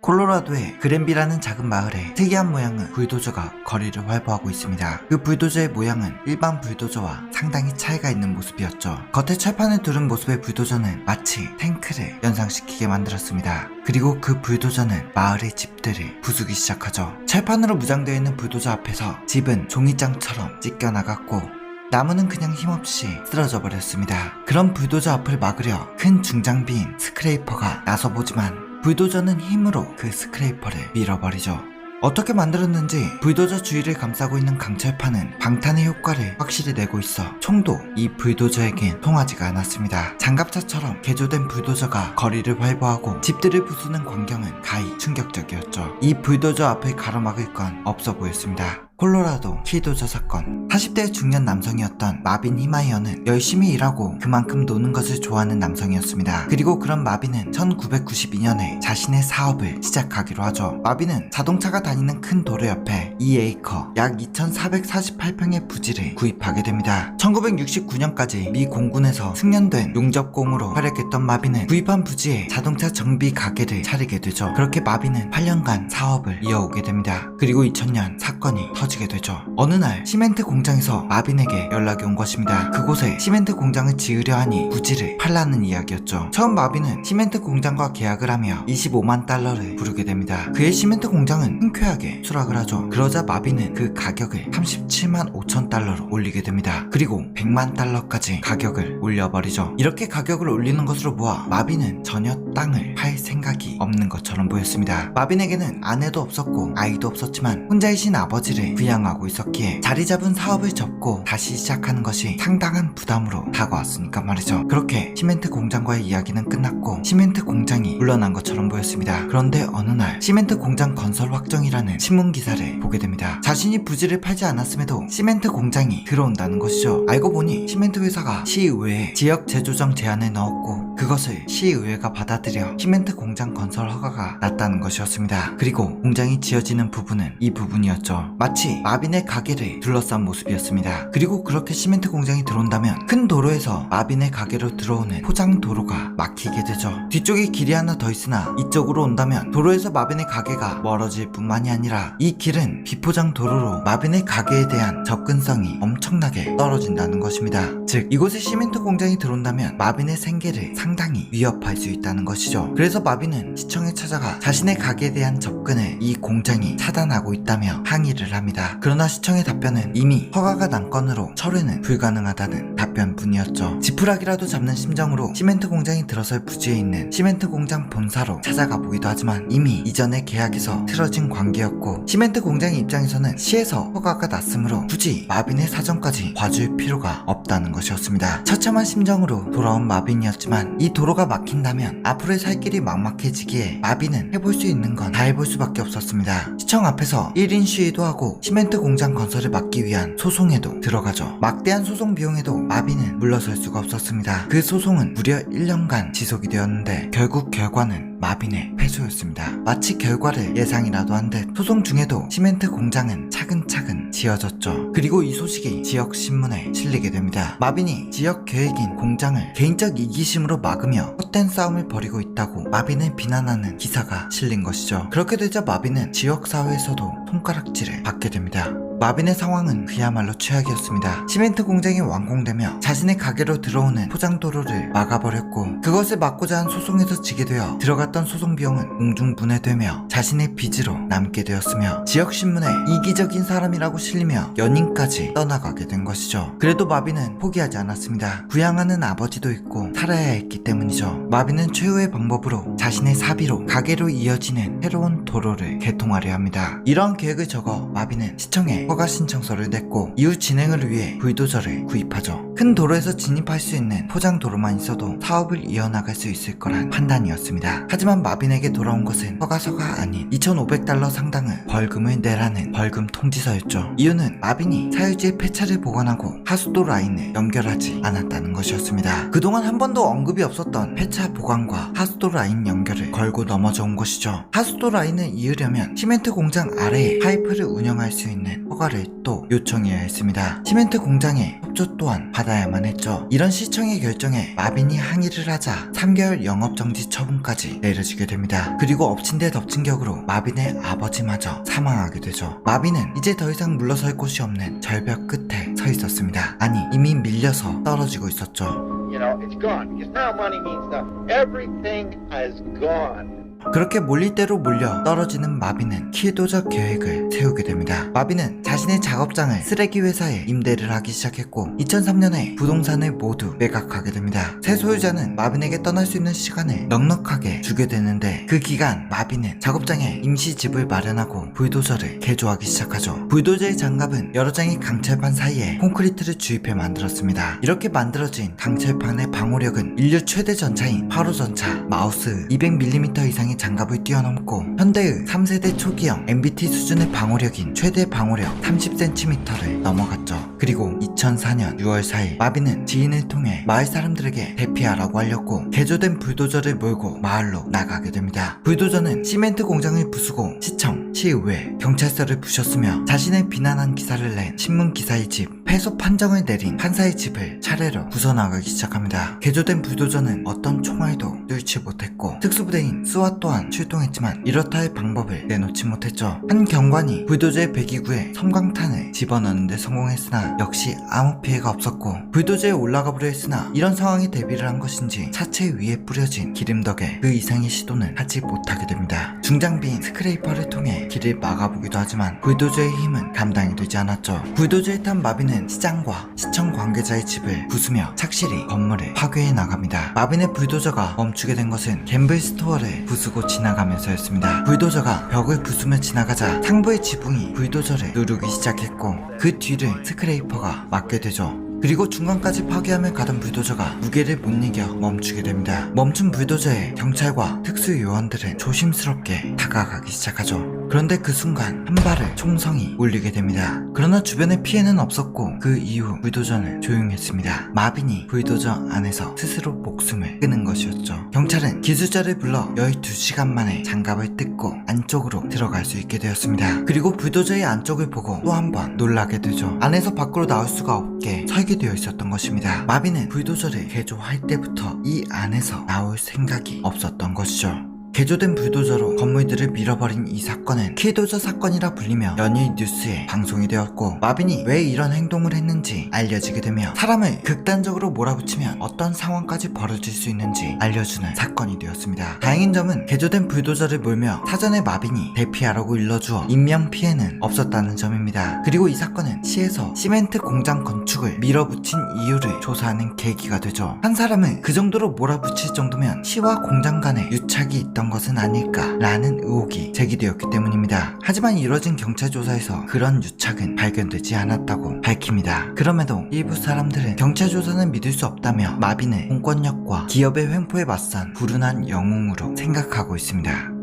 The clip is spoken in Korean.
콜로라도의 그랜비라는 작은 마을에 특이한 모양의 불도저가 거리를 활보하고 있습니다. 그 불도저의 모양은 일반 불도저와 상당히 차이가 있는 모습이었죠. 겉에 철판을 두른 모습의 불도저는 마치 탱크를 연상시키게 만들었습니다. 그리고 그 불도저는 마을의 집들을 부수기 시작하죠. 철판으로 무장되어 있는 불도저 앞에서 집은 종이장처럼 찢겨나갔고 나무는 그냥 힘없이 쓰러져 버렸습니다. 그런 불도저 앞을 막으려 큰 중장비인 스크레이퍼가 나서보지만 불도저는 힘으로 그 스크레이퍼를 밀어버리죠. 어떻게 만들었는지 불도저 주위를 감싸고 있는 강철판은 방탄의 효과를 확실히 내고 있어 총도 이 불도저에겐 통하지가 않았습니다. 장갑차처럼 개조된 불도저가 거리를 활보하고 집들을 부수는 광경은 가히 충격적이었죠. 이 불도저 앞을 가로막을 건 없어 보였습니다. 콜로라도 키도저 사건. 40대 중년 남성이었던 마빈 히마이어는 열심히 일하고 그만큼 노는 것을 좋아하는 남성이었습니다. 그리고 그런 마빈은 1992년에 자신의 사업을 시작하기로 하죠. 마빈은 자동차가 다니는 큰 도로 옆에 2에이커 약 2448평의 부지를 구입하게 됩니다. 1969년까지 미 공군에서 승련된 용접공으로 활약했던 마빈은 구입한 부지에 자동차 정비 가게를 차리게 되죠. 그렇게 마빈은 8년간 사업을 이어오게 됩니다. 그리고 2000년 사건이 터지게 되죠. 어느 날 시멘트 공장에서 마빈에게 연락이 온 것입니다. 그곳에 시멘트 공장을 지으려 하니 부지를 팔라는 이야기였죠. 처음 마빈은 시멘트 공장과 계약을 하며 25만 달러를 부르게 됩니다. 그의 시멘트 공장은 흔쾌하게 수락을 하죠. 그러자 마빈은 그 가격을 37만 5천 달러로 올리게 됩니다. 그리고 100만 달러까지 가격을 올려버리죠. 이렇게 가격을 올리는 것으로 보아 마빈은 전혀 땅을 팔 생각이 없는 것처럼 보였습니다. 마빈에게는 아내도 없었고 아이도 없었지만 혼자이신 아버지를 부양하고 있었기에 자리 잡은 사업을 접고 다시 시작하는 것이 상당한 부담으로 다가왔으니까 말이죠. 그렇게 시멘트 공장과의 이야기는 끝났고 시멘트 공장이 물러난 것처럼 보였습니다. 그런데 어느 날 시멘트 공장 건설 확정이라는 신문 기사를 보게 됩니다. 자신이 부지를 팔지 않았음에도 시멘트 공장이 들어온다는 것이죠. 알고 보니 시멘트 회사가 시의회에 지역 재조정 제안을 넣었고 그것을 시의회가 받아들여 시멘트 공장 건설 허가가 났다는 것이었습니다. 그리고 공장이 지어지는 부분은 이 부분이었죠. 마치 마빈의 가게를 둘러싼 모습이었습니다. 그리고 그렇게 시멘트 공장이 들어온다면 큰 도로에서 마빈의 가게로 들어오는 포장 도로가 막히게 되죠. 뒤쪽에 길이 하나 더 있으나 이쪽으로 온다면 도로에서 마빈의 가게가 멀어질 뿐만이 아니라 이 길은 비포장 도로로 마빈의 가게에 대한 접근성이 엄청나게 떨어진다는 것입니다. 즉 이곳에 시멘트 공장이 들어온다면 마빈의 생계를 상당히 위협할 수 있다는 것이죠. 그래서 마빈은 시청에 찾아가 자신의 가게에 대한 접근을 이 공장이 차단하고 있다며 항의를 합니다. 그러나 시청의 답변은 이미 허가가 난 건으로 철회는 불가능하다는 답변뿐이었죠. 지푸라기라도 잡는 심정으로 시멘트 공장이 들어설 부지에 있는 시멘트 공장 본사로 찾아가 보기도 하지만 이미 이전의 계약에서 틀어진 관계였고 시멘트 공장의 입장에서는 시에서 허가가 났으므로 굳이 마빈의 사정까지 봐줄 필요가 없다는 것이었습니다. 처참한 심정으로 돌아온 마빈이었지만 이 도로가 막힌다면 앞으로의 살 길이 막막해지기에 마빈은 해볼 수 있는 건 다 해볼 수밖에 없었습니다. 시청 앞에서 1인 시위도 하고 시멘트 공장 건설을 막기 위한 소송에도 들어가죠. 막대한 소송 비용에도 마빈은 물러설 수가 없었습니다. 그 소송은 무려 1년간 지속이 되었는데 결국 결과는 마빈의 패소였습니다. 마치 결과를 예상이라도 한 듯 소송 중에도 시멘트 공장은 차근차근 지어졌죠. 그리고 이 소식이 지역 신문에 실리게 됩니다. 마빈이 지역 계획인 공장을 개인적 이기심으로 막으며 헛된 싸움을 벌이고 있다고 마빈을 비난하는 기사가 실린 것이죠. 그렇게 되자 마빈은 지역 사회에서도 손가락질을 받게 됩니다. 마빈의 상황은 그야말로 최악이었습니다. 시멘트 공장이 완공되며 자신의 가게로 들어오는 포장도로를 막아버렸고 그것을 막고자 한 소송에서 지게 되어 들어갔던 소송 비용은 공중분해되며 자신의 빚으로 남게 되었으며 지역신문에 이기적인 사람이라고 실리며 연인까지 떠나가게 된 것이죠. 그래도 마빈은 포기하지 않았습니다. 부양하는 아버지도 있고 살아야 했기 때문이죠. 마빈은 최후의 방법으로 자신의 사비로 가게로 이어지는 새로운 도로를 개통하려 합니다. 이러한 계획을 적어 마빈은 시청에 허가 신청서를 냈고 이후 진행을 위해 불도저를 구입하죠. 큰 도로에서 진입할 수 있는 포장 도로만 있어도 사업을 이어나갈 수 있을 거란 판단이었습니다. 하지만 마빈에게 돌아온 것은 허가서가 아닌 2,500달러 상당의 벌금을 내라는 벌금 통지서였죠. 이유는 마빈이 사유지의 폐차를 보관하고 하수도 라인을 연결하지 않았다는 것이었습니다. 그동안 한 번도 언급이 없었던 폐차 보관과 하수도 라인 연결을 걸고 넘어져 온 것이죠. 하수도 라인을 이으려면 시멘트 공장 아래에 파이프를 운영할 수 있는 허가를 또 요청해야 했습니다. 시멘트 공장의 협조 또한 받지 닫아야만 했죠. 이런 시청의 결정에 마빈이 항의를 하자 3개월 영업정지 처분까지 내려지게 됩니다. 그리고 엎친 데 덮친 격으로 마빈의 아버지마저 사망하게 되죠. 마빈은 이제 더 이상 물러설 곳이 없는 절벽 끝에 서 있었습니다. 아니, 이미 밀려서 떨어지고 있었죠. You know, it's gone because now money means nothing. Everything is gone. 그렇게 몰릴 대로 몰려 떨어지는 마빈은 키도저 계획을 세우게 됩니다. 마빈은 자신의 작업장을 쓰레기 회사에 임대를 하기 시작했고 2003년에 부동산을 모두 매각하게 됩니다. 새 소유자는 마빈에게 떠날 수 있는 시간을 넉넉하게 주게 되는데 그 기간 마빈은 작업장에 임시 집을 마련하고 불도저를 개조하기 시작하죠. 불도저의 장갑은 여러 장의 강철판 사이에 콘크리트를 주입해 만들었습니다. 이렇게 만들어진 강철판의 방호력은 인류 최대 전차인 8호 전차 마우스 200mm 이상의 장갑을 뛰어넘고 현대의 3세대 초기형 MBT 수준의 방호력인 최대 방호력 30cm를 넘어갔죠. 그리고 2004년 6월 4일 마빈은 지인을 통해 마을 사람들에게 대피하라고 알렸고 개조된 불도저를 몰고 마을로 나가게 됩니다. 불도저는 시멘트 공장을 부수고 시청, 시의회, 경찰서를 부셨으며 자신을 비난한 기사를 낸 신문 기사의 집, 패소 판정을 내린 판사의 집을 차례로 부숴나가기 시작합니다. 개조된 불도저는 어떤 총알도 뚫지 못했고 특수부대인 스와 또한 출동했지만 이렇다 할 방법을 내놓지 못했죠. 한 경관이 불도저의 배기구에 섬광탄을 집어넣는데 성공했으나 역시 아무 피해가 없었고 불도저에 올라가 보려 했으나 이런 상황에 대비를 한 것인지 차체 위에 뿌려진 기름 덕에 그 이상의 시도는 하지 못하게 됩니다. 중장비인 스크레이퍼를 통해 길을 막아보기도 하지만 불도저의 힘은 감당이 되지 않았죠. 불도저에 탄 마빈은 시장과 시청 관계자의 집을 부수며 착실히 건물을 파괴해 나갑니다. 마빈의 불도저가 멈추게 된 것은 갬블 스토어를 부수고 지나가면서였습니다. 불도저가 벽을 부수며 지나가자 상부의 지붕이 불도저를 누르기 시작했고 그 뒤를 스크레이퍼가 막게 되죠. 그리고 중간까지 파괴하며 가던 불도저가 무게를 못 이겨 멈추게 됩니다. 멈춘 불도저에 경찰과 특수요원들은 조심스럽게 다가가기 시작하죠. 그런데 그 순간 한 발을 총성이 울리게 됩니다. 그러나 주변에 피해는 없었고 그 이후 불도저는 조용했습니다. 마빈이 불도저 안에서 스스로 목숨을 끊은 것이었죠. 경찰은 기술자를 불러 12시간 만에 장갑을 뜯고 안쪽으로 들어갈 수 있게 되었습니다. 그리고 불도저의 안쪽을 보고 또 한 번 놀라게 되죠. 안에서 밖으로 나올 수가 없게 설계되어 있었던 것입니다. 마빈은 불도저를 개조할 때부터 이 안에서 나올 생각이 없었던 것이죠. 개조된 불도저로 건물들을 밀어버린 이 사건은 킬도저 사건이라 불리며 연일 뉴스에 방송이 되었고 마빈이 왜 이런 행동을 했는지 알려지게 되며 사람을 극단적으로 몰아붙이면 어떤 상황까지 벌어질 수 있는지 알려주는 사건이 되었습니다. 다행인 점은 개조된 불도저를 몰며 사전에 마빈이 대피하라고 일러주어 인명피해는 없었다는 점입니다. 그리고 이 사건은 시에서 시멘트 공장 건축을 밀어붙인 이유를 조사하는 계기가 되죠. 한 사람을 그 정도로 몰아붙일 정도면 시와 공장 간에 유착이 있던 것은 아닐까라는 의혹이 제기되었기 때문입니다. 하지만 이뤄진 경찰 조사에서 그런 유착은 발견되지 않았다고 밝힙니다. 그럼에도 일부 사람들은 경찰 조사는 믿을 수 없다며 마빈을 공권력과 기업의 횡포에 맞선 불운한 영웅으로 생각하고 있습니다.